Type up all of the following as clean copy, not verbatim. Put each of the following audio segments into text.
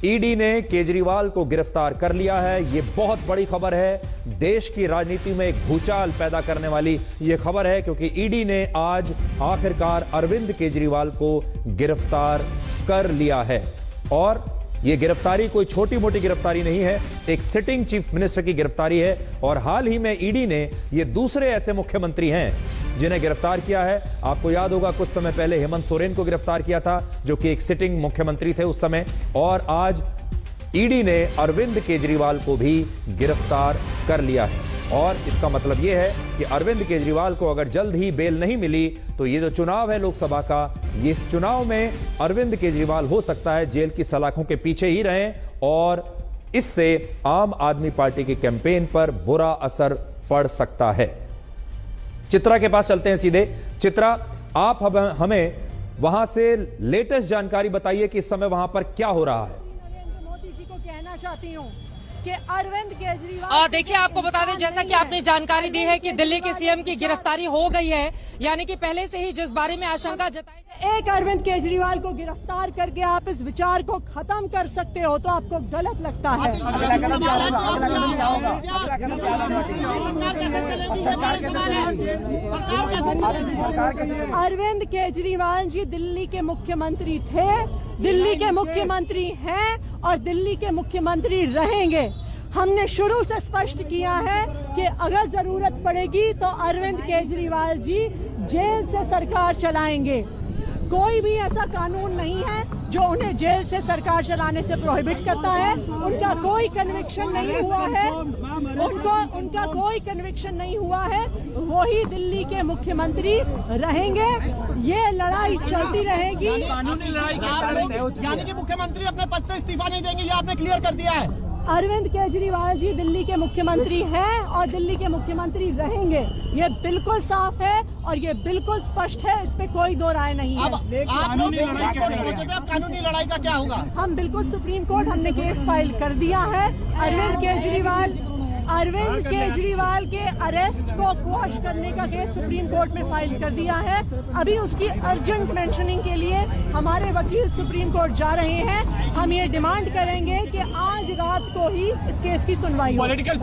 ED ने केजरीवाल को गिरफ्तार कर लिया है। यह बहुत बड़ी खबर है। देश की राजनीति में एक भूचाल पैदा करने वाली यह खबर है, क्योंकि ईडी ने आज आखिरकार अरविंद केजरीवाल को गिरफ्तार कर लिया है। और यह गिरफ्तारी कोई छोटी मोटी गिरफ्तारी नहीं है, एक सिटिंग चीफ मिनिस्टर की गिरफ्तारी है। और हाल ही में ईडी ने ये दूसरे ऐसे मुख्यमंत्री हैं जिन्हें गिरफ्तार किया है। आपको याद होगा कुछ समय पहले हेमंत सोरेन को गिरफ्तार किया था, जो कि एक सिटिंग मुख्यमंत्री थे उस समय। और आज ईडी ने अरविंद केजरीवाल को भी गिरफ्तार कर लिया है। और इसका मतलब यह है कि अरविंद केजरीवाल को अगर जल्द ही बेल नहीं मिली तो ये जो चुनाव है लोकसभा का, इस चुनाव में अरविंद केजरीवाल हो सकता है जेल की सलाखों के पीछे ही रहें, और इससे आम आदमी पार्टी के कैंपेन पर बुरा असर पड़ सकता है। चित्रा के पास चलते हैं सीधे। चित्रा, आप हमें वहां से लेटेस्ट जानकारी बताइए कि इस समय वहां पर क्या हो रहा है। नरेंद्र मोदी जी को कहना चाहती हूँ कि अरविंद केजरीवाल, देखिए आपको बता दें, जैसा कि आपने जानकारी दी है कि दिल्ली के सीएम की गिरफ्तारी हो गई है, यानी कि पहले से ही जिस बारे में आशंका जताई एक अरविंद केजरीवाल को गिरफ्तार करके आप इस विचार को खत्म कर सकते हो तो आपको गलत लगता है। अरविंद केजरीवाल जी दिल्ली के मुख्यमंत्री थे, दिल्ली के मुख्यमंत्री हैं और दिल्ली के मुख्यमंत्री रहेंगे। हमने शुरू से स्पष्ट किया है कि अगर जरूरत पड़ेगी तो अरविंद केजरीवाल जी जेल से सरकार चलाएंगे। कोई भी ऐसा कानून नहीं है जो उन्हें जेल से सरकार चलाने से प्रोहिबिट करता है। उनका कोई कन्विक्शन नहीं हुआ है, उनका कोई कन्विक्शन नहीं हुआ है। वही दिल्ली के मुख्यमंत्री रहेंगे। ये लड़ाई चलती रहेगी। कानूनी लड़ाई यानी कि मुख्यमंत्री अपने पद से इस्तीफा नहीं देंगे, ये आपने क्लियर कर दिया है। अरविंद केजरीवाल जी दिल्ली के मुख्यमंत्री हैं और दिल्ली के मुख्यमंत्री रहेंगे। ये बिल्कुल साफ है और ये बिल्कुल स्पष्ट है, इस पे कोई दो राय नहीं है। कानूनी लड़ाई कैसे पहुंचे थे? अब कानूनी लड़ाई का क्या होगा? हम बिल्कुल सुप्रीम कोर्ट, हमने केस फाइल कर दिया है। अरविंद केजरीवाल के अरेस्ट को क्वॉश करने का केस सुप्रीम कोर्ट में फाइल कर दिया है। अभी उसकी अर्जेंट मेंशनिंग के लिए हमारे वकील सुप्रीम कोर्ट जा रहे हैं। हम ये डिमांड करेंगे कि आज रात को ही इस केस की सुनवाई हो। पॉलिटिकल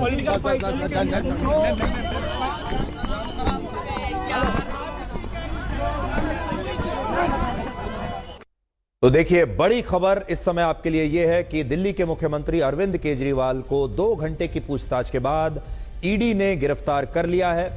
तो देखिए, बड़ी खबर इस समय आपके लिए यह है कि दिल्ली के मुख्यमंत्री अरविंद केजरीवाल को 2 घंटे की पूछताछ के बाद ईडी ने गिरफ्तार कर लिया है।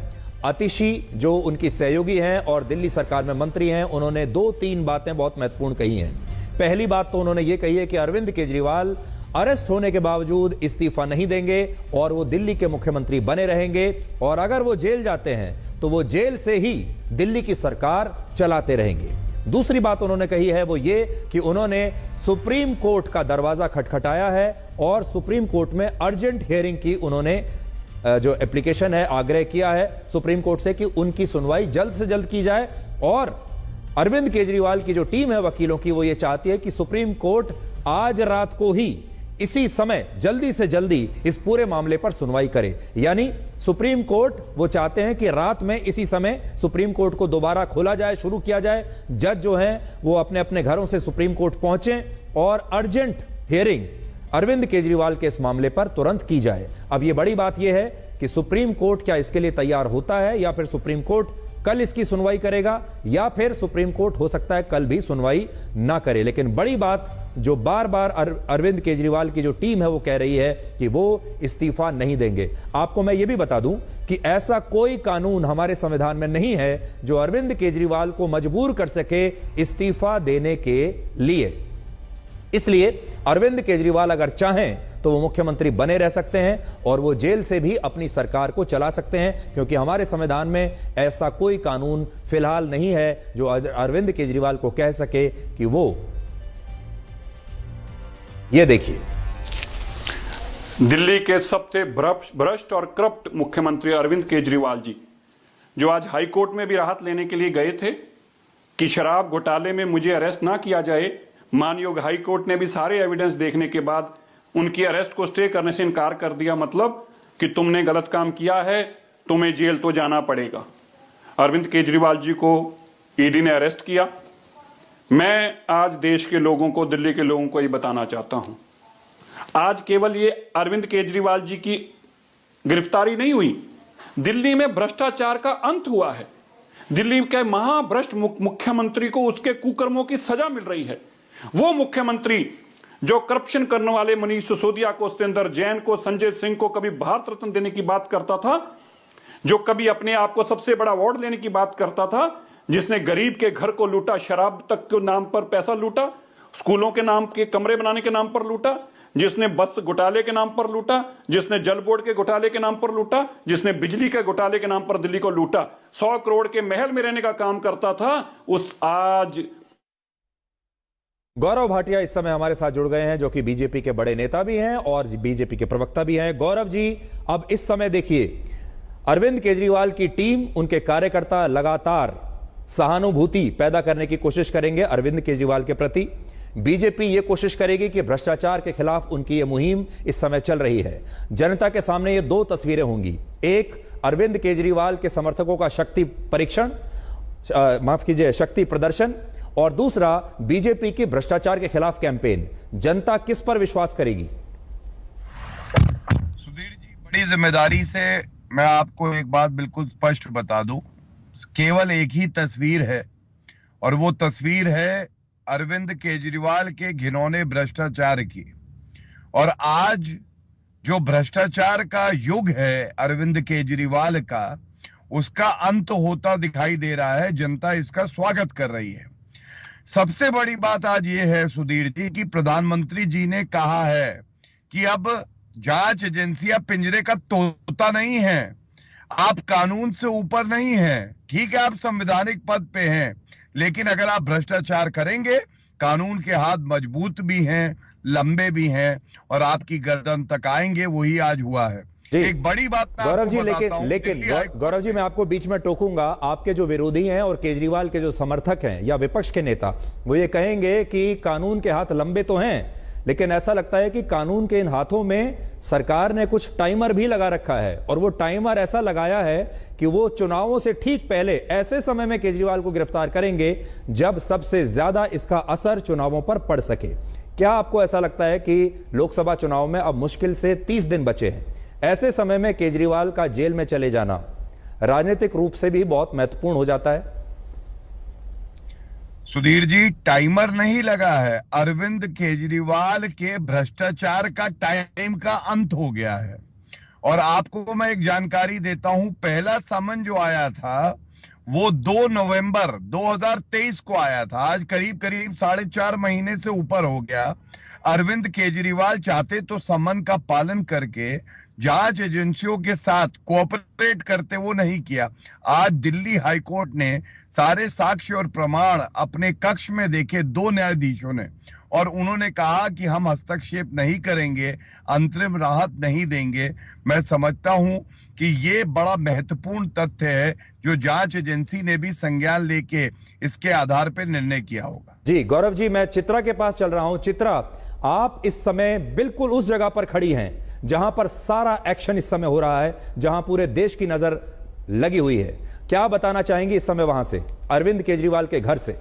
आतिशी, जो उनकी सहयोगी हैं और दिल्ली सरकार में मंत्री हैं, उन्होंने 2-3 बातें बहुत महत्वपूर्ण कही हैं। पहली बात तो उन्होंने ये कही है कि अरविंद केजरीवाल अरेस्ट होने के बावजूद इस्तीफा नहीं देंगे और वो दिल्ली के मुख्यमंत्री बने रहेंगे, और अगर वो जेल जाते हैं तो वो जेल से ही दिल्ली की सरकार चलाते रहेंगे। दूसरी बात उन्होंने कही है वो ये कि उन्होंने सुप्रीम कोर्ट का दरवाजा खटखटाया है और सुप्रीम कोर्ट में अर्जेंट हियरिंग की उन्होंने जो एप्लीकेशन है आग्रह किया है सुप्रीम कोर्ट से कि उनकी सुनवाई जल्द से जल्द की जाए। और अरविंद केजरीवाल की जो टीम है वकीलों की, वो ये चाहती है कि सुप्रीम कोर्ट आज रात को ही इसी समय जल्दी से जल्दी इस पूरे मामले पर सुनवाई करे। यानी सुप्रीम कोर्ट वो चाहते हैं कि रात में इसी समय सुप्रीम कोर्ट को दोबारा खोला जाए, शुरू किया जाए। जज जो हैं वो अपने अपने घरों से सुप्रीम कोर्ट पहुंचे और अर्जेंट हियरिंग अरविंद केजरीवाल के इस मामले पर तुरंत की जाए। अब ये बड़ी बात यह है कि सुप्रीम कोर्ट क्या इसके लिए तैयार होता है, या फिर सुप्रीम कोर्ट कल इसकी सुनवाई करेगा, या फिर सुप्रीम कोर्ट हो सकता है कल भी सुनवाई ना करे। लेकिन बड़ी बात जो बार बार अरविंद केजरीवाल की जो टीम है वो कह रही है कि वो इस्तीफा नहीं देंगे। आपको मैं ये भी बता दूं कि ऐसा कोई कानून हमारे संविधान में नहीं है जो अरविंद केजरीवाल को मजबूर कर सके इस्तीफा देने के लिए। इसलिए अरविंद केजरीवाल अगर चाहें तो वो मुख्यमंत्री बने रह सकते हैं और वो जेल से भी अपनी सरकार को चला सकते हैं, क्योंकि हमारे संविधान में ऐसा कोई कानून फिलहाल नहीं है जो अरविंद केजरीवाल को कह सके कि वो, ये देखिए, दिल्ली के सबसे भ्रष्ट और करप्ट मुख्यमंत्री अरविंद केजरीवाल जी, जो आज हाई कोर्ट में भी राहत लेने के लिए गए थे कि शराब घोटाले में मुझे अरेस्ट ना किया जाए, मानयोग हाई कोर्ट ने भी सारे एविडेंस देखने के बाद उनकी अरेस्ट को स्टे करने से इनकार कर दिया। मतलब कि तुमने गलत काम किया है, तुम्हें जेल तो जाना पड़ेगा। अरविंद केजरीवाल जी को ईडी ने अरेस्ट किया। मैं आज देश के लोगों को, दिल्ली के लोगों को ये बताना चाहता हूं आज केवल ये अरविंद केजरीवाल जी की गिरफ्तारी नहीं हुई, दिल्ली में भ्रष्टाचार का अंत हुआ है। दिल्ली के महाभ्रष्ट मुख्यमंत्री को उसके कुकर्मों की सजा मिल रही है। वो मुख्यमंत्री जो करप्शन करने वाले मनीष सिसोदिया को, सत्येंद्र जैन को, संजय सिंह को कभी भारत रत्न देने की बात करता था, जो कभी अपने आप को सबसे बड़ा अवार्ड लेने की बात करता था, जिसने गरीब के घर को लूटा, शराब तक के नाम पर पैसा लूटा, स्कूलों के नाम के कमरे बनाने के नाम पर लूटा, जिसने बस घोटाले के नाम पर लूटा, जिसने जल बोर्ड के घोटाले के नाम पर लूटा, जिसने बिजली के घोटाले के नाम पर दिल्ली को लूटा, 100 करोड़ के महल में रहने का काम करता था, उस आज गौरव भाटिया इस समय हमारे साथ जुड़ गए हैं, जो कि बीजेपी के बड़े नेता भी हैं और बीजेपी के प्रवक्ता भी हैं। गौरव जी, अब इस समय देखिए, अरविंद केजरीवाल की टीम, उनके कार्यकर्ता लगातार सहानुभूति पैदा करने की कोशिश करेंगे अरविंद केजरीवाल के प्रति। बीजेपी ये कोशिश करेगी कि भ्रष्टाचार के खिलाफ उनकी ये मुहिम इस समय चल रही है। जनता के सामने ये दो तस्वीरें होंगी, एक अरविंद केजरीवाल के समर्थकों का शक्ति परीक्षण, माफ कीजिए, शक्ति प्रदर्शन, और दूसरा बीजेपी की भ्रष्टाचार के खिलाफ कैंपेन। जनता किस पर विश्वास करेगी? सुधीर जी, बड़ी जिम्मेदारी से मैं आपको एक बात बिल्कुल स्पष्ट बता दूं, केवल एक ही तस्वीर है और वो तस्वीर है अरविंद केजरीवाल के घिनौने भ्रष्टाचार की। और आज जो भ्रष्टाचार का युग है अरविंद केजरीवाल का, उसका अंत होता दिखाई दे रहा है। जनता इसका स्वागत कर रही है। सबसे बड़ी बात आज ये है सुधीर जी कि प्रधानमंत्री जी ने कहा है कि अब जांच एजेंसियां पिंजरे का तोता नहीं है, आप कानून से ऊपर नहीं हैं। ठीक है, आप संवैधानिक पद पे हैं, लेकिन अगर आप भ्रष्टाचार करेंगे, कानून के हाथ मजबूत भी हैं, लंबे भी हैं और आपकी गर्दन तक आएंगे। वही आज हुआ है। एक बड़ी बात गौरव जी, लेकिन गौरव जी, मैं आपको बीच में टोकूंगा। आपके जो विरोधी हैं और केजरीवाल के जो समर्थक हैं या विपक्ष के नेता, वो ये कहेंगे कि कानून के हाथ लंबे तो हैं, लेकिन ऐसा लगता है कि कानून के इन हाथों में सरकार ने कुछ टाइमर भी लगा रखा है, और वो टाइमर ऐसा लगाया है कि वो चुनावों से ठीक पहले ऐसे समय में केजरीवाल को गिरफ्तार करेंगे जब सबसे ज्यादा इसका असर चुनावों पर पड़ सके। क्या आपको ऐसा लगता है कि लोकसभा चुनाव में अब मुश्किल से 30 दिन बचे हैं, ऐसे समय में केजरीवाल का जेल में चले जाना राजनीतिक रूप से भी बहुत महत्वपूर्ण हो जाता है? सुधीर जी, टाइमर नहीं लगा है, अरविंद केजरीवाल के भ्रष्टाचार का टाइम का अंत हो गया है। और आपको मैं एक जानकारी देता हूं, पहला समन जो आया था वो 2 नवंबर 2023 को आया था। आज करीब 4.5 महीने से ऊपर हो गया। अरविंद केजरीवाल चाहते तो समन का पालन करके जांच एजेंसियों के साथ कोऑपरेट करते, वो नहीं किया। आज दिल्ली हाईकोर्ट ने सारे साक्ष्य और प्रमाण अपने कक्ष में देखे 2 न्यायाधीशों ने, और उन्होंने कहा कि हम हस्तक्षेप नहीं करेंगे, अंतरिम राहत नहीं देंगे। मैं समझता हूं कि ये बड़ा महत्वपूर्ण तथ्य है जो जांच एजेंसी ने भी संज्ञान लेके इसके आधार पर निर्णय किया होगा। जी गौरव जी, मैं चित्रा के पास चल रहा हूं। चित्रा, आप इस समय बिल्कुल उस जगह पर खड़ी हैं जहां पर सारा एक्शन इस समय हो रहा है, जहां पूरे देश की नजर लगी हुई है। क्या बताना चाहेंगी इस समय वहां से, अरविंद केजरीवाल के घर से?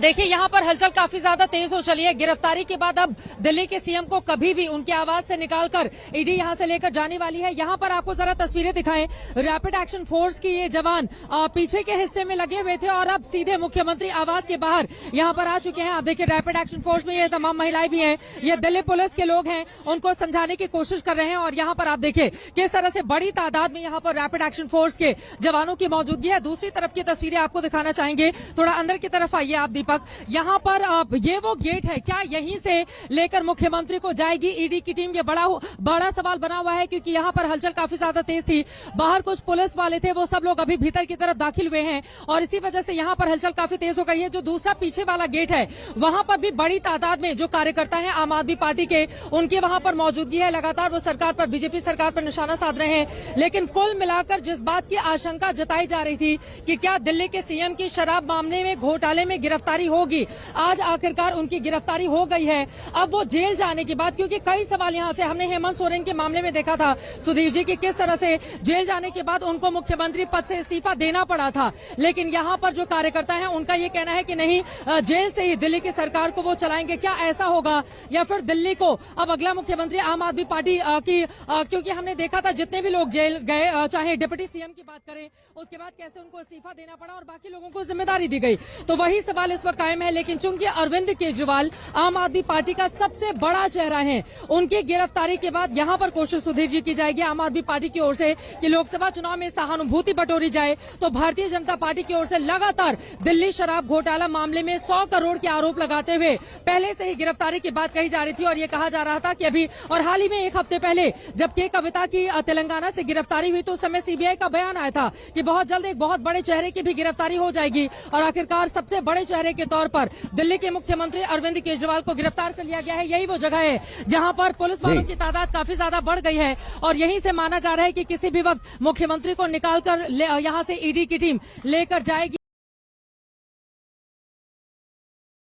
देखिए, यहाँ पर हलचल काफी ज्यादा तेज हो चली है। गिरफ्तारी के बाद अब दिल्ली के सीएम को कभी भी उनके आवास से निकालकर ईडी यहाँ से लेकर जाने वाली है। यहाँ पर आपको जरा तस्वीरें दिखाएं। रैपिड एक्शन फोर्स की ये जवान पीछे के हिस्से में लगे हुए थे और अब सीधे मुख्यमंत्री आवास के बाहर यहाँ पर आ चुके हैं। आप देखिए, रैपिड एक्शन फोर्स में ये तमाम महिलाएं भी हैं, ये दिल्ली पुलिस के लोग हैं, उनको समझाने की कोशिश कर रहे हैं। और यहाँ पर आप देखिए किस तरह से बड़ी तादाद में यहाँ पर रैपिड एक्शन फोर्स के जवानों की मौजूदगी है। दूसरी तरफ की तस्वीरें आपको दिखाना चाहेंगे, थोड़ा अंदर की तरफ आइए आप दीपक। यहाँ पर ये वो गेट है, क्या यहीं से लेकर मुख्यमंत्री को जाएगी ईडी की टीम? ये बड़ा सवाल बना हुआ है, क्योंकि यहाँ पर हलचल काफी ज्यादा तेज थी। बाहर कुछ पुलिस वाले थे, वो सब लोग अभी भीतर की तरफ दाखिल हुए हैं और इसी वजह से यहाँ पर हलचल काफी तेज हो गई है। जो दूसरा पीछे वाला गेट है, वहां पर भी बड़ी तादाद में जो कार्यकर्ता है आम आदमी पार्टी के, उनकी वहां पर मौजूदगी है। लगातार वो सरकार पर, बीजेपी सरकार पर निशाना साध रहे हैं। लेकिन कुल मिलाकर जिस बात की आशंका जताई जा रही थी कि क्या दिल्ली के सीएम की शराब मामले में घोटाले में गिरफ्तारी गिरफ्तारी होगी। आज आखिरकार उनकी गिरफ्तारी हो गई है। अब वो जेल जाने के बाद, क्योंकि कई सवाल यहाँ से हमने हेमंत सोरेन के मामले में देखा था सुधीर जी की किस तरह से जेल जाने के बाद उनको मुख्यमंत्री पद से इस्तीफा देना पड़ा था, लेकिन यहाँ पर जो कार्यकर्ता हैं उनका ये कहना है कि नहीं, जेल से ही दिल्ली की सरकार को वो चलाएंगे। क्या ऐसा होगा या फिर दिल्ली को अब अगला मुख्यमंत्री आम आदमी पार्टी की, क्योंकि हमने देखा था जितने भी लोग जेल गए, चाहे डिप्टी सीएम की बात करें, उसके बाद कैसे उनको इस्तीफा देना पड़ा और बाकी लोगों को जिम्मेदारी दी गई, तो वही सवाल इस वक्त कायम है। लेकिन चूंकि अरविंद केजरीवाल आम आदमी पार्टी का सबसे बड़ा चेहरा है, उनकी गिरफ्तारी के बाद यहाँ पर कोशिश सुधीर जी की जाएगी आम आदमी पार्टी की ओर से कि लोकसभा चुनाव में सहानुभूति बटोरी जाए। तो भारतीय जनता पार्टी की ओर से लगातार दिल्ली शराब घोटाला मामले में 100 करोड़ के आरोप लगाते हुए पहले से ही गिरफ्तारी की बात कही जा रही थी और ये कहा जा रहा था कि अभी, और हाल ही में एक हफ्ते पहले जब के कविता की तेलंगाना से गिरफ्तारी हुई तो उस समय सीबीआई का बयान आया था कि बहुत जल्द एक बहुत बड़े चेहरे की भी गिरफ्तारी हो जाएगी और आखिरकार सबसे बड़े चेहरे के तौर पर दिल्ली के मुख्यमंत्री अरविंद केजरीवाल को गिरफ्तार कर लिया गया है। यही वो जगह है जहां पर पुलिस वालों की तादाद काफी ज्यादा बढ़ गई है और यहीं से माना जा रहा है कि किसी भी वक्त मुख्यमंत्री को निकालकर यहां से ईडी की टीम लेकर जाएगी।